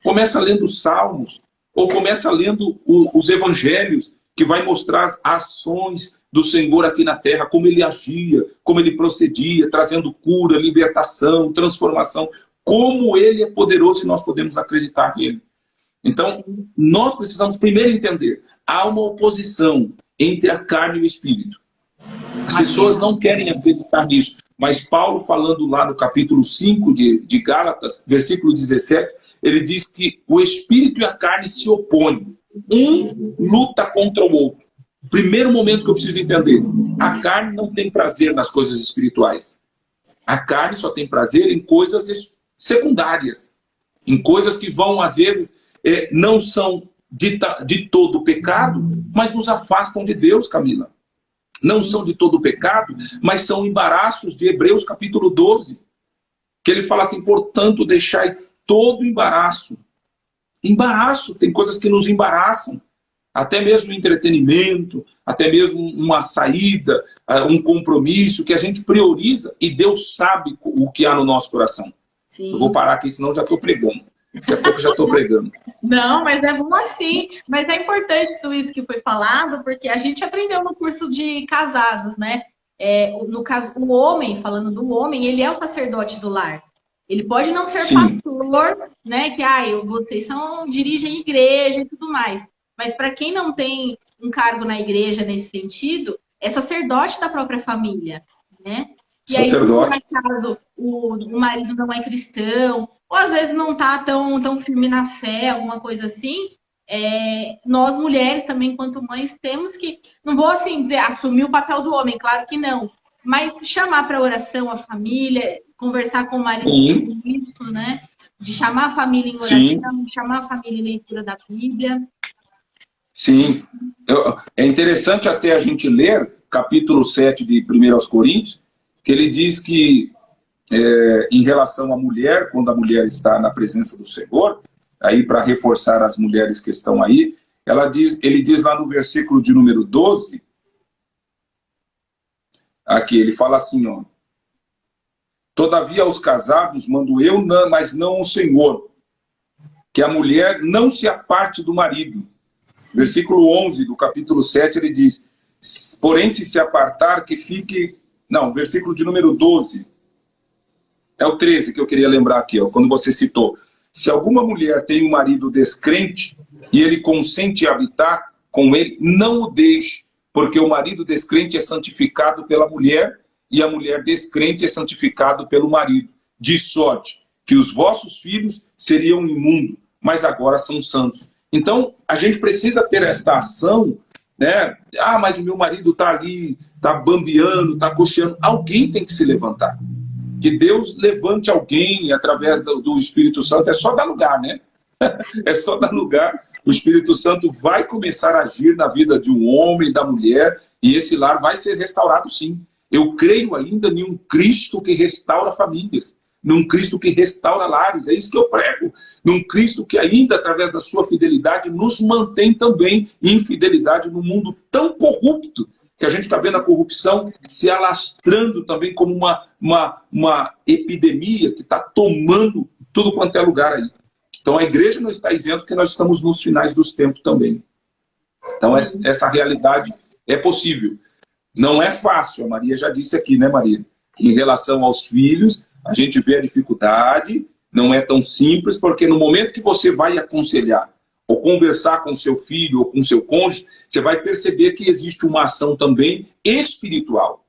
Começa lendo os salmos, ou começa lendo os evangelhos, que vai mostrar as ações do Senhor aqui na terra, como ele agia, como ele procedia, trazendo cura, libertação, transformação, como ele é poderoso e nós podemos acreditar nele. Então, nós precisamos primeiro entender, há uma oposição entre a carne e o espírito. As pessoas não querem acreditar nisso, mas Paulo, falando lá no capítulo 5 de Gálatas, versículo 17, ele diz que o espírito e a carne se opõem. Um luta contra o outro. Primeiro momento que eu preciso entender, a carne não tem prazer nas coisas espirituais. A carne só tem prazer em coisas secundárias, em coisas que vão, às vezes, não são de todo pecado, mas nos afastam de Deus, Camila. Não são de todo pecado, mas são embaraços de Hebreus capítulo 12, que ele fala assim, portanto, deixai todo embaraço. Embaraço, tem coisas que nos embaraçam, até mesmo entretenimento, até mesmo uma saída, um compromisso que a gente prioriza e Deus sabe o que há no nosso coração. Sim. Eu vou parar aqui, senão já estou pregando. Daqui a pouco já estou pregando. Não, mas é bom assim. Mas é importante tudo isso que foi falado, porque a gente aprendeu no curso de casados, né? No caso, o homem, falando do homem, ele é o sacerdote do lar. Ele pode não ser Sim. pastor, né? Que vocês dirigem igreja e tudo mais. Mas para quem não tem um cargo na igreja nesse sentido, é sacerdote da própria família, né? E aí, Sacerdote. por acaso, o marido não é cristão, ou às vezes não está tão firme na fé, alguma coisa assim, nós mulheres também, enquanto mães, temos que, não vou assim dizer, assumir o papel do homem, claro que não, mas chamar para oração a família, conversar com o marido sobre isso, né? De chamar a família em oração, Sim. chamar a família em leitura da Bíblia. Sim. É interessante até a gente ler capítulo 7 de 1 aos Coríntios, que ele diz que em relação à mulher, quando a mulher está na presença do Senhor, aí para reforçar as mulheres que estão aí, ele diz lá no versículo de número 12, aqui ele fala assim, ó, todavia aos casados mando eu, mas não o Senhor, que a mulher não se aparte do marido. Versículo 11 do capítulo 7, ele diz, porém se apartar, que fique... Não, versículo de número 12. É o 13 que eu queria lembrar aqui, ó, quando você citou. Se alguma mulher tem um marido descrente e ele consente habitar com ele, não o deixe, porque o marido descrente é santificado pela mulher e a mulher descrente é santificado pelo marido. De sorte que os vossos filhos seriam imundos, mas agora são santos. Então, a gente precisa ter esta ação, né? Ah, mas o meu marido está ali, está bambeando, está cocheando. Alguém tem que se levantar. Que Deus levante alguém através do Espírito Santo. É só dar lugar, né? É só dar lugar. O Espírito Santo vai começar a agir na vida de um homem, da mulher, e esse lar vai ser restaurado, sim. Eu creio ainda em um Cristo que restaura famílias, num Cristo que restaura lares. É isso que eu prego. Num Cristo que ainda, através da sua fidelidade, nos mantém também em fidelidade no mundo tão corrupto, que a gente está vendo a corrupção se alastrando também como uma epidemia que está tomando tudo quanto é lugar aí. Então a igreja não está dizendo que nós estamos nos finais dos tempos também. Então essa realidade é possível. Não é fácil, a Maria já disse aqui, né, Maria? Em relação aos filhos, a gente vê a dificuldade, não é tão simples, porque no momento que você vai aconselhar, ou conversar com seu filho, ou com seu cônjuge, você vai perceber que existe uma ação também espiritual.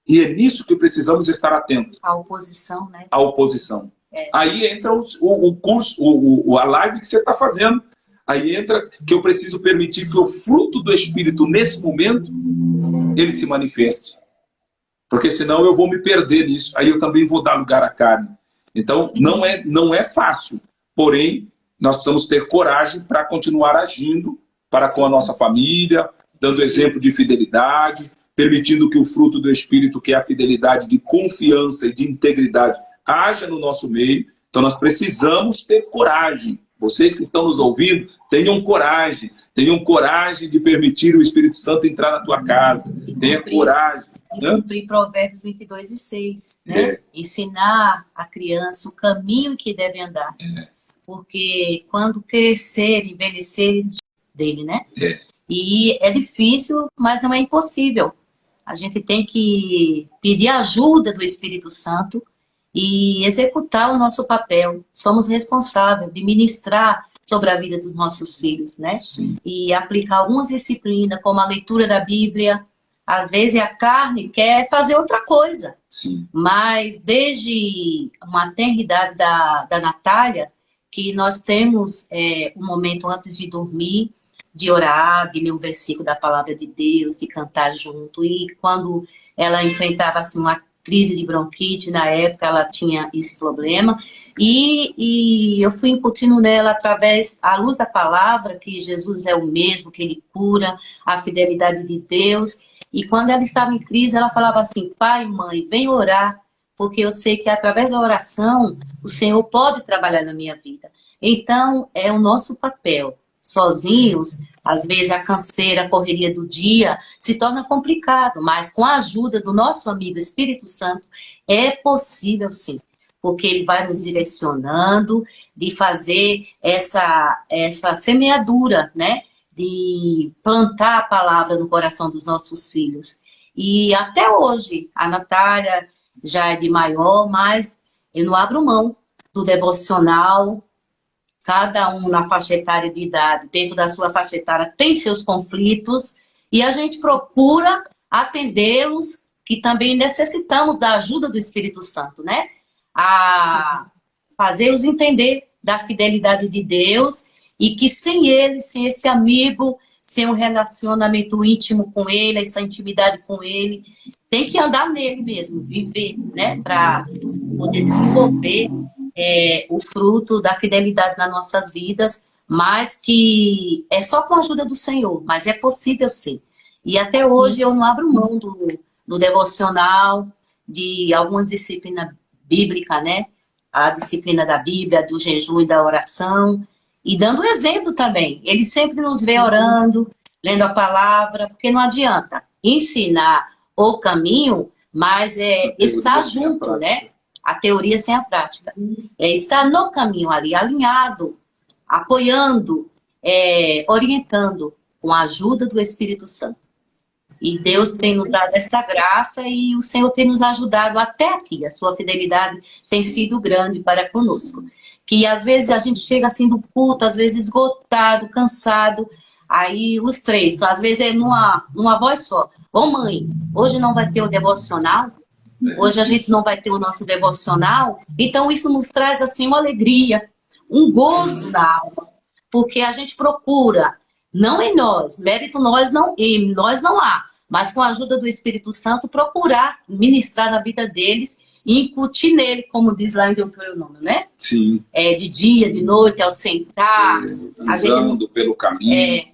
E é nisso que precisamos estar atentos. A oposição, né? A oposição. Aí entra o curso, a live que você está fazendo. Aí entra que eu preciso permitir que o fruto do Espírito, nesse momento, ele se manifeste. porque senão eu vou me perder nisso, aí eu também vou dar lugar à carne. Então, não é fácil, porém, nós precisamos ter coragem para continuar agindo para com a nossa família, dando exemplo de fidelidade, permitindo que o fruto do Espírito, que é a fidelidade de confiança e de integridade, haja no nosso meio. Então, nós precisamos ter coragem. Vocês que estão nos ouvindo, tenham coragem de permitir o Espírito Santo entrar na tua casa. Tenha coragem. E cumprir Provérbios 22:6, né? Ensinar a criança o caminho que deve andar. Porque quando crescer, envelhecer dele, né? E é difícil, mas não é impossível. A gente tem que pedir a ajuda do Espírito Santo e executar o nosso papel. Somos responsáveis de ministrar sobre a vida dos nossos filhos, né? Sim. E aplicar algumas disciplinas, como a leitura da Bíblia. Às vezes a carne quer fazer outra coisa. Sim. Mas desde uma tenridade da Natália, que nós temos um momento antes de dormir, de orar, de ler um versículo da palavra de Deus, de cantar junto. E quando ela enfrentava assim, uma crise de bronquite, na época ela tinha esse problema, e eu fui incutindo nela através à luz da palavra, que Jesus é o mesmo, que ele cura, a fidelidade de Deus. E quando ela estava em crise, ela falava assim: pai, mãe, vem orar, porque eu sei que através da oração o Senhor pode trabalhar na minha vida. Então, é o nosso papel. Sozinhos, às vezes a canseira, a correria do dia se torna complicado, mas com a ajuda do nosso amigo Espírito Santo, é possível sim, porque ele vai nos direcionando de fazer essa semeadura, né? De plantar a palavra no coração dos nossos filhos. E até hoje, a Natália já é de maior, mas eu não abro mão do devocional. Cada um na faixa etária de idade, dentro da sua faixa etária, tem seus conflitos, e a gente procura atendê-los, que também necessitamos da ajuda do Espírito Santo, né? A fazê-los entender da fidelidade de Deus, e que sem ele, sem esse amigo, sem um relacionamento íntimo com ele, essa intimidade com ele, tem que andar nele mesmo, viver, né? Para poder desenvolver o fruto da fidelidade nas nossas vidas, mas que é só com a ajuda do Senhor, mas é possível sim. E até hoje eu não abro mão do devocional, de algumas disciplinas bíblicas, né? A disciplina da Bíblia, do jejum e da oração, e dando exemplo também. Ele sempre nos vê orando, lendo a palavra, porque não adianta ensinar o caminho, mas estar junto, né? A teoria sem a prática. É estar no caminho ali, alinhado, apoiando, orientando, com a ajuda do Espírito Santo. E Deus tem nos dado essa graça e o Senhor tem nos ajudado até aqui. A sua fidelidade tem sido grande para conosco. Que às vezes a gente chega assim do culto, às vezes esgotado, cansado, aí os três, então, às vezes é numa voz só. Ô mãe, hoje não vai ter o devocional? Hoje a gente não vai ter o nosso devocional? Então isso nos traz assim uma alegria, um gozo na alma, porque a gente procura, não em nós, mérito nós não há, mas com a ajuda do Espírito Santo, procurar ministrar na vida deles e incutir nele, como diz lá em Deuteronômio, né? Sim. De dia, de noite, ao sentar. Andando pelo caminho.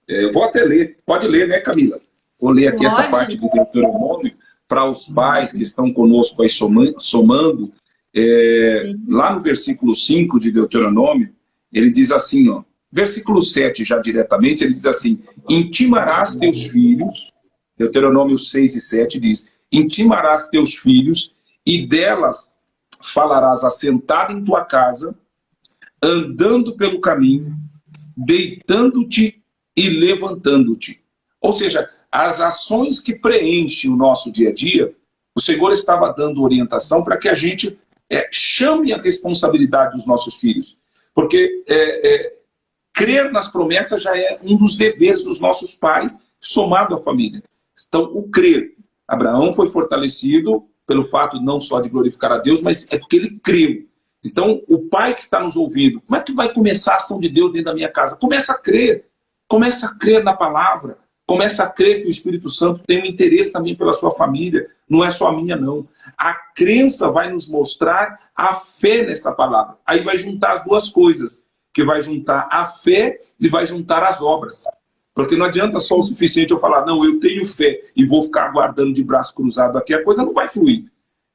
Eu vou até ler, pode ler, né, Camila? Vou ler aqui essa parte do Deuteronômio para os pais que estão conosco aí somando. Lá no versículo 5 de Deuteronômio, ele diz assim, ó, versículo 7 já diretamente, ele diz assim: intimarás teus filhos, Deuteronômio 6 e 7 diz: intimarás teus filhos e delas falarás assentado em tua casa, andando pelo caminho, deitando-te e levantando-te. Ou seja, as ações que preenchem o nosso dia a dia, o Senhor estava dando orientação para que a gente chame a responsabilidade dos nossos filhos. Porque crer nas promessas já é um dos deveres dos nossos pais, somado à família. Então, o crer. Abraão foi fortalecido pelo fato não só de glorificar a Deus, mas é porque ele creu. Então, o pai que está nos ouvindo, como é que vai começar a ação de Deus dentro da minha casa? Começa a crer na palavra, Começa a crer que o Espírito Santo tem um interesse também pela sua família. Não é só a minha, não. A crença vai nos mostrar a fé nessa palavra. Aí vai juntar as duas coisas, que vai juntar a fé e vai juntar as obras. Porque não adianta só o suficiente eu falar, não, eu tenho fé e vou ficar aguardando de braço cruzado aqui. A coisa não vai fluir.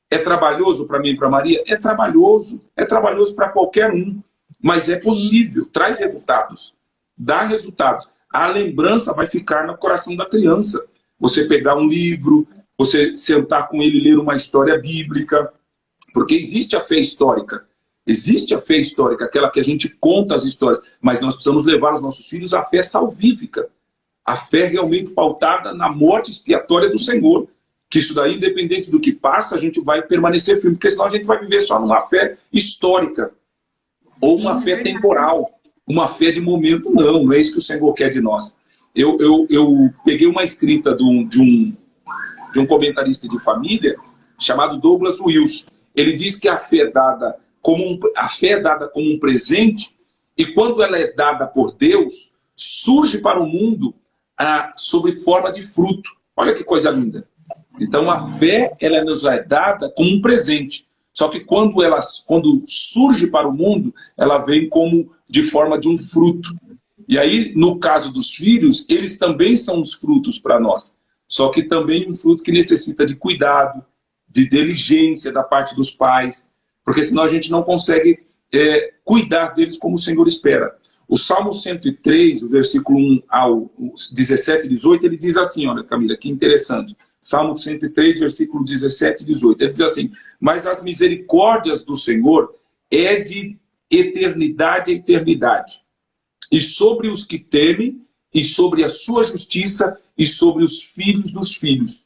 É trabalhoso para mim e para Maria? É trabalhoso para qualquer um. Mas é possível, traz resultados, dá resultados. A lembrança vai ficar no coração da criança. Você pegar um livro, você sentar com ele e ler uma história bíblica. Porque existe a fé histórica. Existe a fé histórica, aquela que a gente conta as histórias. Mas nós precisamos levar os nossos filhos à fé salvífica. A fé realmente pautada na morte expiatória do Senhor. Que isso daí, independente do que passa, a gente vai permanecer firme. Porque senão a gente vai viver só numa fé histórica. Ou uma fé temporal. Uma fé de momento, não é isso que o Senhor quer de nós. Eu peguei uma escrita de um comentarista de família, chamado Douglas Wilson. Ele diz que a fé é dada como um presente, e quando ela é dada por Deus, surge para o mundo sob forma de fruto. Olha que coisa linda. Então a fé, ela nos é dada como um presente. Só que quando surge para o mundo, ela vem como de forma de um fruto. E aí, no caso dos filhos, eles também são os frutos para nós. Só que também um fruto que necessita de cuidado, de diligência da parte dos pais, porque senão a gente não consegue cuidar deles como o Senhor espera. O Salmo 103, o versículo 1 ao 17 e 18, ele diz assim, olha, Camila, que interessante. Salmo 103, versículo 17 e 18. Ele diz assim, mas as misericórdias do Senhor é de eternidade a eternidade. E sobre os que temem, e sobre a sua justiça, e sobre os filhos dos filhos.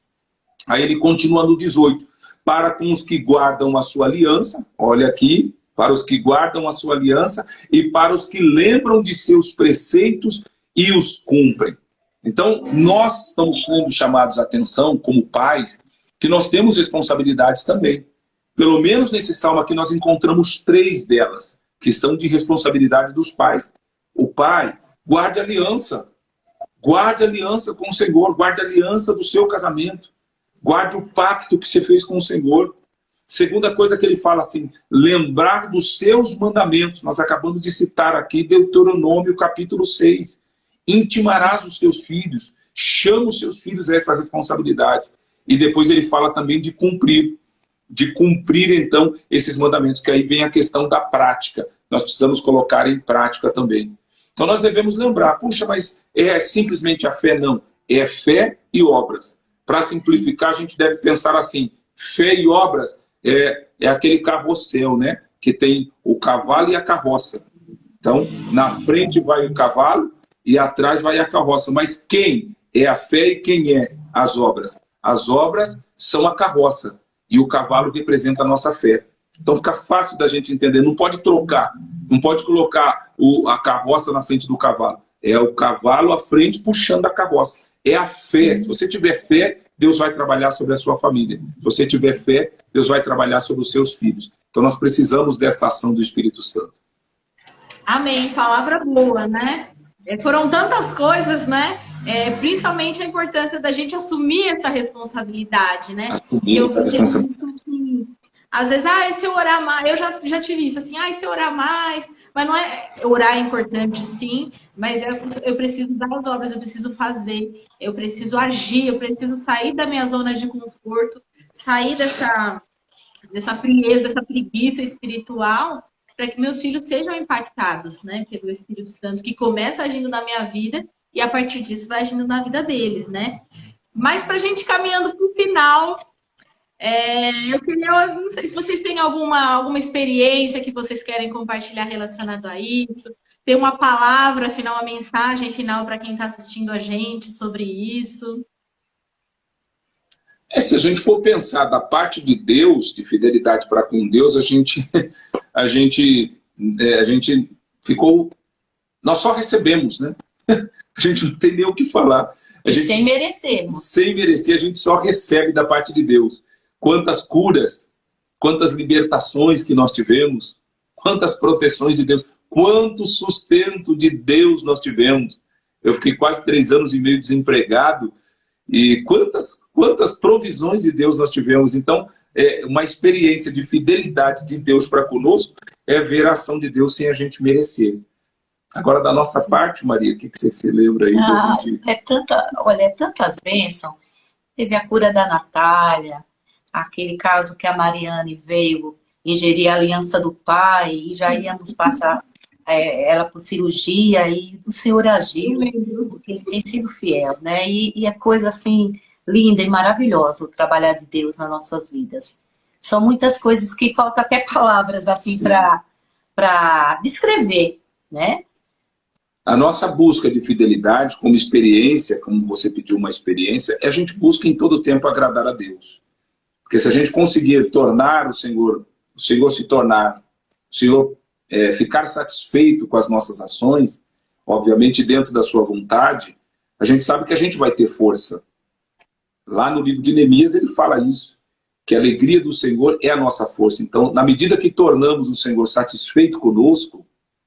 Aí ele continua no 18. Para com os que guardam a sua aliança, olha aqui, para os que guardam a sua aliança, e para os que lembram de seus preceitos e os cumprem. Então, nós estamos sendo chamados a atenção, como pais, que nós temos responsabilidades também. Pelo menos nesse salmo aqui nós encontramos 3 delas, que são de responsabilidade dos pais. O pai, guarde aliança. Guarde aliança com o Senhor, guarde aliança do seu casamento. Guarde o pacto que você fez com o Senhor. Segunda coisa que ele fala assim, lembrar dos seus mandamentos. Nós acabamos de citar aqui Deuteronômio capítulo 6. Intimarás os teus filhos, chama os seus filhos a essa responsabilidade. E depois ele fala também de cumprir então esses mandamentos, que aí vem a questão da prática. Nós precisamos colocar em prática também. Então nós devemos lembrar, puxa, mas é simplesmente a fé? Não, é fé e obras. Para simplificar, a gente deve pensar assim, fé e obras é aquele carrossel, né? Que tem o cavalo e a carroça. Então, na frente vai o cavalo, e atrás vai a carroça. Mas quem é a fé e quem é as obras? As obras são a carroça. E o cavalo representa a nossa fé. Então fica fácil da gente entender. Não pode trocar. Não pode colocar a carroça na frente do cavalo. É o cavalo à frente puxando a carroça. É a fé. Se você tiver fé, Deus vai trabalhar sobre a sua família. Se você tiver fé, Deus vai trabalhar sobre os seus filhos. Então nós precisamos desta ação do Espírito Santo. Amém. Palavra boa, né? Foram tantas coisas, né? Principalmente a importância da gente assumir essa responsabilidade, né? Eu assim, às vezes, se eu orar mais, eu já tive isso, assim, se eu orar mais, mas não é, orar é importante, sim, mas eu preciso dar as obras, eu preciso fazer, eu preciso agir, eu preciso sair da minha zona de conforto, sair dessa frieza, dessa preguiça espiritual, para que meus filhos sejam impactados, né, pelo Espírito Santo, que começa agindo na minha vida e a partir disso vai agindo na vida deles, né? Mas para a gente caminhando para o final, eu não sei se vocês têm alguma experiência que vocês querem compartilhar relacionado a isso, tem uma palavra final, uma mensagem final para quem está assistindo a gente sobre isso. Se a gente for pensar da parte de Deus, de fidelidade para com Deus, a gente ficou... Nós só recebemos, né? A gente não tem nem o que falar. Sem merecermos. Sem merecer, a gente só recebe da parte de Deus. Quantas curas, quantas libertações que nós tivemos, quantas proteções de Deus, quanto sustento de Deus nós tivemos. Eu fiquei quase 3 anos e meio desempregado. E quantas provisões de Deus nós tivemos. Então, uma experiência de fidelidade de Deus para conosco é ver a ação de Deus sem a gente merecer. Agora, da nossa parte, Maria, o que você se lembra aí da gente? Olha, tantas bênçãos. Teve a cura da Natália, aquele caso que a Mariane veio ingerir a aliança do pai, e já íamos passar ela por cirurgia, e o Senhor agiu, porque Ele tem sido fiel, né? E é coisa assim, linda e maravilhosa o trabalhar de Deus nas nossas vidas. São muitas coisas que faltam até palavras assim para descrever, né? A nossa busca de fidelidade como experiência, como você pediu uma experiência, a gente busca em todo tempo agradar a Deus. Porque se a gente conseguir tornar o Senhor se tornar, o Senhor ficar satisfeito com as nossas ações, obviamente dentro da sua vontade, a gente sabe que a gente vai ter força. Lá no livro de Neemias ele fala isso, que a alegria do Senhor é a nossa força. Então, na medida que tornamos o Senhor satisfeito conosco,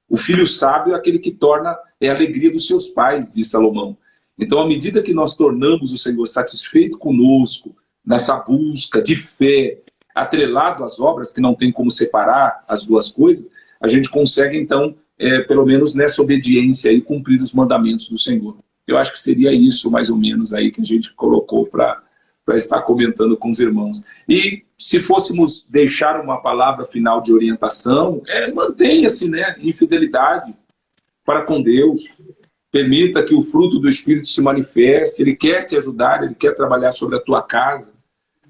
o filho sábio é aquele que torna a alegria dos seus pais, diz Salomão. Então, à medida que nós tornamos o Senhor satisfeito conosco, nessa busca de fé, atrelado às obras, que não tem como separar as duas coisas, a gente consegue, então, pelo menos nessa obediência aí, cumprir os mandamentos do Senhor. Eu acho que seria isso, mais ou menos, aí que a gente colocou para estar comentando com os irmãos. E se fôssemos deixar uma palavra final de orientação, mantenha-se, né, em fidelidade para com Deus. Permita que o fruto do Espírito se manifeste. Ele quer te ajudar, Ele quer trabalhar sobre a tua casa.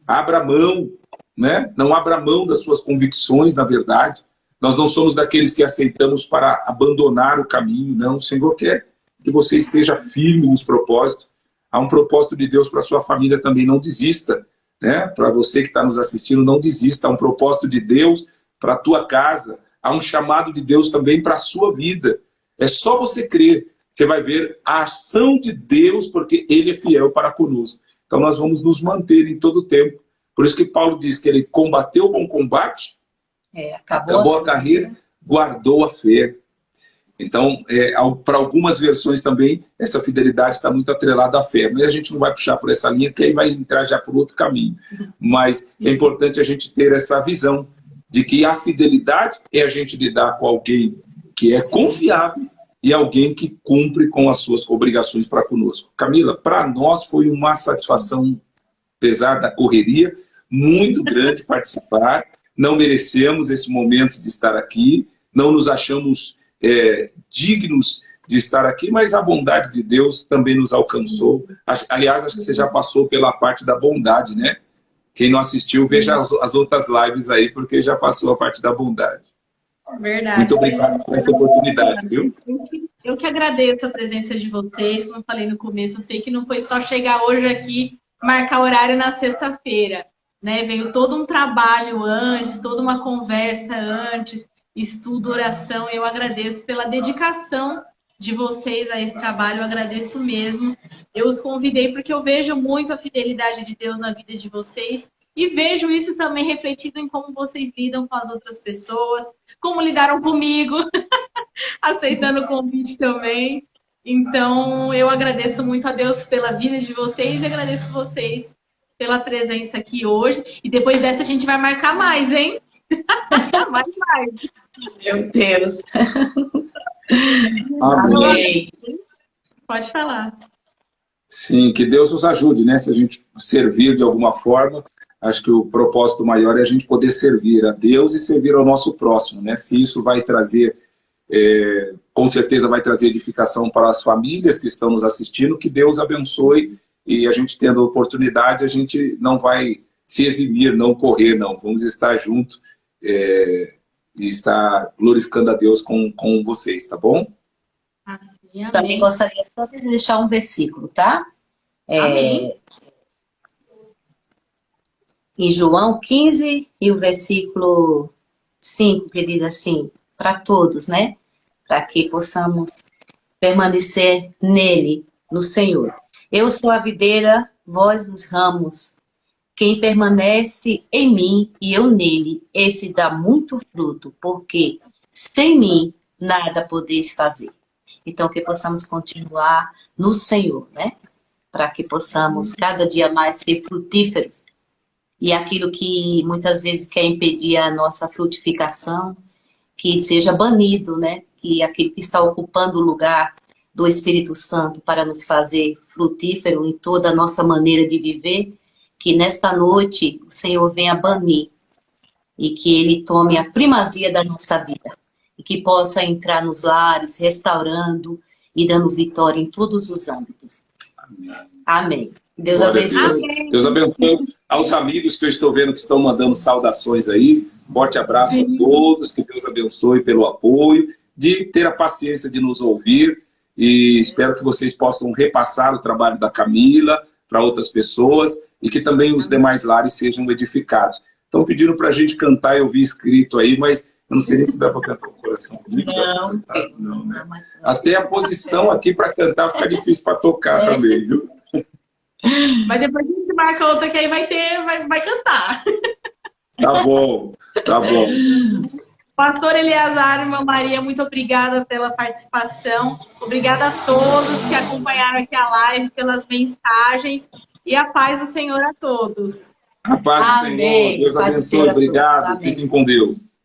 Abra mão, né? Não abra mão das suas convicções, na verdade. Nós não somos daqueles que aceitamos para abandonar o caminho, não. O Senhor quer que você esteja firme nos propósitos. Há um propósito de Deus para a sua família também, não desista. Né? Para você que está nos assistindo, não desista. Há um propósito de Deus para a tua casa. Há um chamado de Deus também para a sua vida. É só você crer. Você vai ver a ação de Deus, porque Ele é fiel para conosco. Então nós vamos nos manter em todo o tempo. Por isso que Paulo diz que ele combateu o bom combate, acabou a carreira, guardou a fé. Então, para algumas versões também, essa fidelidade está muito atrelada à fé. Mas a gente não vai puxar por essa linha, que aí vai entrar já por outro caminho. Mas é importante a gente ter essa visão de que a fidelidade é a gente lidar com alguém que é confiável e alguém que cumpre com as suas obrigações para conosco. Camila, para nós foi uma satisfação, apesar da correria, muito grande participar. Não merecemos esse momento de estar aqui, não nos achamos dignos de estar aqui, mas a bondade de Deus também nos alcançou. Aliás, acho que você já passou pela parte da bondade, né? Quem não assistiu, veja as outras lives aí, porque já passou a parte da bondade. Verdade. Muito obrigado por essa oportunidade, viu? Eu que agradeço a presença de vocês, como eu falei no começo, eu sei que não foi só chegar hoje aqui, marcar horário na sexta-feira, né? Veio todo um trabalho antes, toda uma conversa antes, estudo, oração. Eu agradeço pela dedicação de vocês a esse trabalho, eu agradeço mesmo. Eu os convidei porque eu vejo muito a fidelidade de Deus na vida de vocês e vejo isso também refletido em como vocês lidam com as outras pessoas, como lidaram comigo, aceitando o convite também. Então, eu agradeço muito a Deus pela vida de vocês e agradeço vocês pela presença aqui hoje. E depois dessa a gente vai marcar mais, hein? mais. Meu Deus. Amém. Pode falar. Sim, que Deus nos ajude, né? Se a gente servir de alguma forma, acho que o propósito maior é a gente poder servir a Deus e servir ao nosso próximo, né? Se isso vai trazer, com certeza vai trazer edificação para as famílias que estão nos assistindo, que Deus abençoe, e a gente tendo a oportunidade, a gente não vai se eximir, não correr, não. Vamos estar juntos e estar glorificando a Deus com vocês, tá bom? Assim, também gostaria só de deixar um versículo, tá? Amém. Em João 15 e o versículo 5, que diz assim, para todos, né? Para que possamos permanecer nele, no Senhor. Eu sou a videira, vós os ramos. Quem permanece em mim e eu nele, esse dá muito fruto, porque sem mim nada podeis fazer. Então, que possamos continuar no Senhor, né? Para que possamos cada dia mais ser frutíferos. E aquilo que muitas vezes quer impedir a nossa frutificação, que seja banido, né? Que aquilo que está ocupando o lugar do Espírito Santo para nos fazer frutífero em toda a nossa maneira de viver, que nesta noite o Senhor venha banir e que Ele tome a primazia da nossa vida e que possa entrar nos lares, restaurando e dando vitória em todos os âmbitos. Amém. Deus abençoe. Deus. Deus abençoe aos amigos que eu estou vendo que estão mandando saudações aí. Forte abraço a todos, que Deus abençoe pelo apoio, de ter a paciência de nos ouvir, e espero que vocês possam repassar o trabalho da Camila para outras pessoas e que também os demais lares sejam edificados. Estão pedindo para a gente cantar, eu vi escrito aí, mas eu não sei nem se dá para cantar o coração. Não, né? Até a posição aqui para cantar fica difícil para tocar também, viu? Mas depois a gente marca outra que aí vai cantar. Tá bom, tá bom. Pastor Eleazar, irmã Maria, muito obrigada pela participação. Obrigada a todos que acompanharam aqui a live, pelas mensagens. E a paz do Senhor a todos. A paz do Senhor. Deus abençoe. Obrigado. Fiquem com Deus.